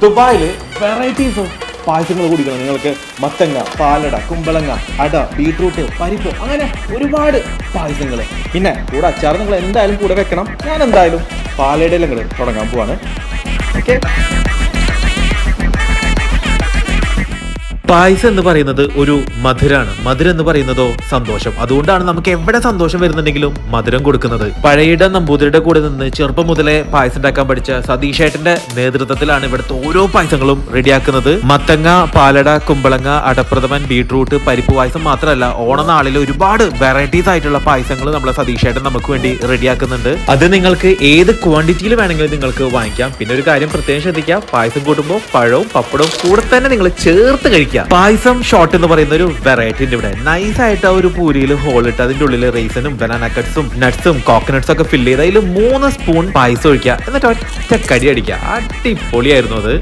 ദുബായിൽ varieties of പായസങ്ങൾ കുടിക്കണം നിങ്ങൾക്ക്. മത്തങ്ങ, പാലട, കുമ്പളങ്ങ, അട, ബീട്രൂട്ട്, പരിപ്പ്, അങ്ങനെ ഒരുപാട് പായസങ്ങൾ. പിന്നെ കൂടെ അച്ചാർ നിങ്ങൾ എന്തായാലും കൂടെ വെക്കണം. ഞാൻ എന്തായാലും പാലടയിലും കൂടെ തുടങ്ങാൻ പോവാണ്. ഓക്കെ. പായസം എന്ന് പറയുന്നത് ഒരു മധുരാണ്. മധുരം എന്ന് പറയുന്നതോ സന്തോഷം. അതുകൊണ്ടാണ് നമുക്ക് എവിടെ സന്തോഷം വരുന്നുണ്ടെങ്കിലും മധുരം കൊടുക്കുന്നത്. പഴയിട നമ്പൂതിരിയുടെ കൂടെ നിന്ന് ചെറുപ്പം മുതലേ പായസം ഉണ്ടാക്കാൻ പഠിച്ച സതീഷേട്ടന്റെ നേതൃത്വത്തിലാണ് ഇവിടുത്തെ ഓരോ പായസങ്ങളും റെഡിയാക്കുന്നത്. മത്തങ്ങ, പാലട, കുമ്പളങ്ങ, അടപ്രഥമൻ, ബീട്രൂട്ട്, പരിപ്പ് പായസം മാത്രമല്ല, ഓണനാളിൽ ഒരുപാട് വെറൈറ്റീസ് ആയിട്ടുള്ള പായസങ്ങൾ നമ്മളെ സതീഷേട്ടൻ നമുക്ക് വേണ്ടി റെഡിയാക്കുന്നുണ്ട്. അത് നിങ്ങൾക്ക് ഏത് ക്വാണ്ടിറ്റിയിൽ വേണമെങ്കിലും നിങ്ങൾക്ക് വാങ്ങിക്കാം. പിന്നെ ഒരു കാര്യം പ്രത്യേകം ശ്രദ്ധിക്കാം, പായസം കൂട്ടുമ്പോൾ പഴവും പപ്പടവും കൂടെ തന്നെ നിങ്ങൾ ചേർത്ത് കഴിക്കുക. പായസം ഷോട്ട് എന്ന് പറയുന്ന ഒരു വെറൈറ്റി ഉണ്ട് ഇവിടെ. നൈസ് ആയിട്ട് ആ ഒരു പൂരിയിൽ ഹോൾ ഇട്ട് അതിന്റെ ഉള്ളിൽ റൈസനും ബനാന കട്ട്സും നട്ട്സും കോക്കനട്ട്സും ഒക്കെ ഫില്ല് ചെയ്ത് അതിൽ 3 സ്പൂൺ പായസം ഒഴിക്കുക, എന്നിട്ട് ഒറ്റ കടി അടിക്കുക. അടിപൊളിയായിരുന്നു അത്.